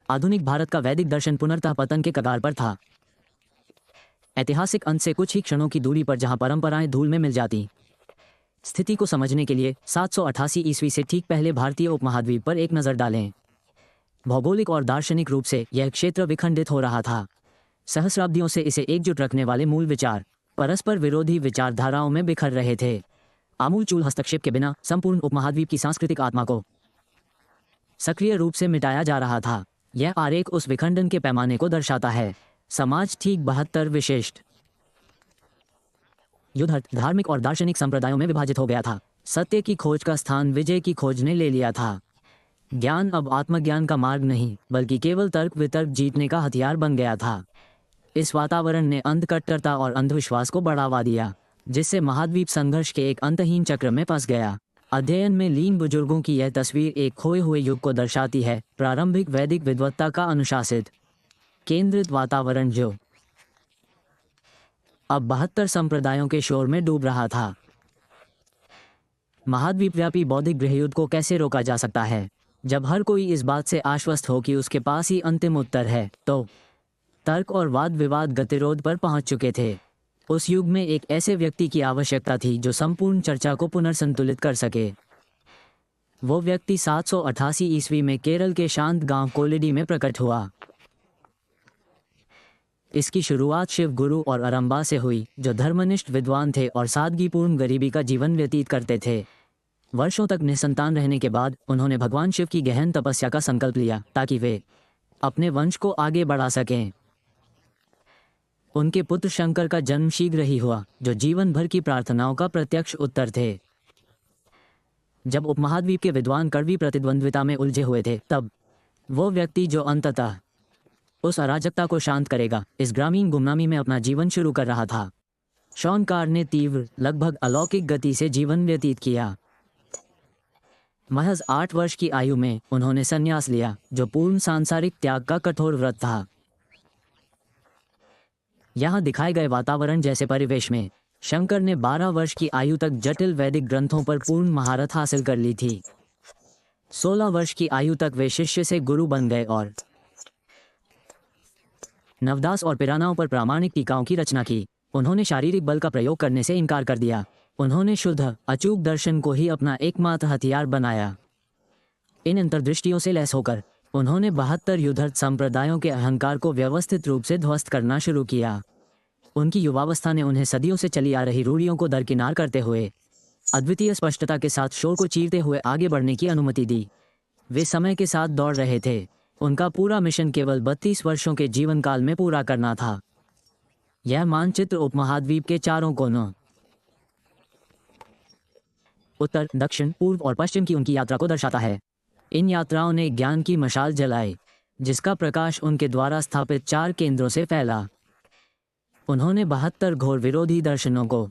आधुनिक भारत का वैदिक दर्शन पुनर्तः पतन के कगार पर था। ऐतिहासिक अंत से कुछ ही क्षणों की दूरी पर जहां परंपराएं धूल में मिल जाती। स्थिति को समझने के लिए 788 ईस्वी से ठीक पहले भारतीय उपमहाद्वीप पर एक नज़र डालें। भौगोलिक और दार्शनिक रूप से यह क्षेत्र विखंडित हो रहा था। सहस्राब्दियों से इसे एकजुट रखने वाले मूल विचार परस्पर विरोधी विचारधाराओं में बिखर रहे थे। आमूलचूल हस्तक्षेप के बिना संपूर्ण उपमहाद्वीप की सांस्कृतिक आत्मा को सक्रिय रूप से मिटाया जा रहा था। यह आरेख उस विखंडन के पैमाने को दर्शाता है। समाज ठीक 72 विशिष्ट युद्ध धार्मिक और दार्शनिक संप्रदायों में विभाजित हो गया था। सत्य की खोज का स्थान विजय की खोज ने ले लिया था। ज्ञान अब आत्मज्ञान का मार्ग नहीं बल्कि केवल तर्क वितर्क जीतने का हथियार बन गया था। इस वातावरण ने अंधकट्टरता और अंधविश्वास को बढ़ावा दिया, जिससे महाद्वीप संघर्ष के एक अंतहीन चक्र में फंस गया। अध्ययन में लीन बुजुर्गों की यह तस्वीर एक खोए हुए युग को दर्शाती है। प्रारंभिक वैदिक विद्वत्ता का अनुशासित केंद्रित वातावरण जो अब 72 संप्रदायों के शोर में डूब रहा था। महाद्वीपव्यापी बौद्धिक गृहयुद्ध को कैसे रोका जा सकता है? जब हर कोई इस बात से आश्वस्त हो कि उसके पास ही अंतिम उत्तर है, तो तर्क और वाद विवाद गतिरोध पर पहुंच चुके थे। उस युग में एक ऐसे व्यक्ति की आवश्यकता थी जो संपूर्ण चर्चा को पुनर्संतुलित कर सके। वो व्यक्ति 788 ईस्वी में केरल के शांत गांव कोलिडी में प्रकट हुआ। इसकी शुरुआत शिव गुरु और अरंबा से हुई, जो धर्मनिष्ठ विद्वान थे और सादगीपूर्ण गरीबी का जीवन व्यतीत करते थे। वर्षों तक निसंतान रहने के बाद उन्होंने भगवान शिव की गहन तपस्या का संकल्प लिया ताकि वे अपने वंश को आगे बढ़ा सकें। उनके पुत्र शंकर का जन्म शीघ्र ही हुआ, जो जीवन भर की प्रार्थनाओं का प्रत्यक्ष उत्तर थे। जब उपमहाद्वीप के विद्वान कड़वी प्रतिद्वंद्विता में उलझे हुए थे, तब वो व्यक्ति जो अंततः उस अराजकता को शांत करेगा, इस ग्रामीण गुमनामी में अपना जीवन शुरू कर रहा था। शॉनकार ने तीव्र, लगभग अलौकिक गति से जीवन व्यतीत किया। महज 8 वर्ष की आयु में उन्होंने संन्यास लिया, जो पूर्ण सांसारिक त्याग का कठोर व्रत था। यहाँ दिखाए गए वातावरण जैसे परिवेश में शंकर ने 12 वर्ष की आयु तक जटिल वैदिक ग्रंथों पर पूर्ण महारत हासिल कर ली थी। 16 वर्ष की आयु तक वे शिष्य से गुरु बन गए और नवदास और पिरानाओं पर प्रामाणिक टीकाओं की रचना की। उन्होंने शारीरिक बल का प्रयोग करने से इनकार कर दिया। उन्होंने शुद्ध, अचूक दर्शन को ही अपना एकमात्र हथियार बनाया। इन अंतर्दृष्टियों से लैस होकर उन्होंने 72 युद्धरत संप्रदायों के अहंकार को व्यवस्थित रूप से ध्वस्त करना शुरू किया। उनकी युवावस्था ने उन्हें सदियों से चली आ रही रूढ़ियों को दरकिनार करते हुए अद्वितीय स्पष्टता के साथ शोर को चीरते हुए आगे बढ़ने की अनुमति दी। वे समय के साथ दौड़ रहे थे। उनका पूरा मिशन केवल 32 वर्षों के जीवन काल में पूरा करना था। यह मानचित्र उपमहाद्वीप के चारों कोनों, उत्तर, दक्षिण, पूर्व और पश्चिम की उनकी यात्रा को दर्शाता है। इन यात्राओं ने ज्ञान की मशाल जलाई, जिसका प्रकाश उनके द्वारा स्थापित 4 केंद्रों से फैला। उन्होंने 72 घोर विरोधी दर्शनों को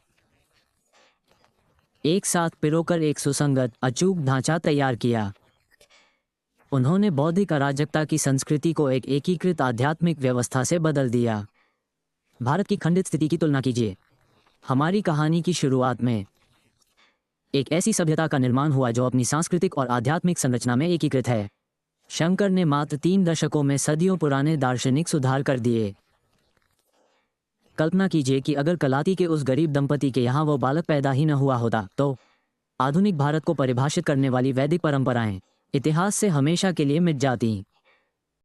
एक साथ पिरोकर एक सुसंगत, अचूक ढांचा तैयार किया। उन्होंने बौद्धिक अराजकता की संस्कृति को एक एकीकृत आध्यात्मिक व्यवस्था से बदल दिया। भारत की खंडित स्थिति की तुलना कीजिए। हमारी कहानी की शुरुआत में एक ऐसी सभ्यता का निर्माण हुआ जो अपनी सांस्कृतिक और आध्यात्मिक संरचना में एकीकृत है। शंकर ने मात्र 3 दशकों में सदियों पुराने दार्शनिक सुधार कर दिए। कल्पना कीजिए कि अगर कलाती के उस गरीब दंपति के यहाँ वो बालक पैदा ही न हुआ होता, तो आधुनिक भारत को परिभाषित करने वाली वैदिक परंपराएं इतिहास से हमेशा के लिए मिट जाती।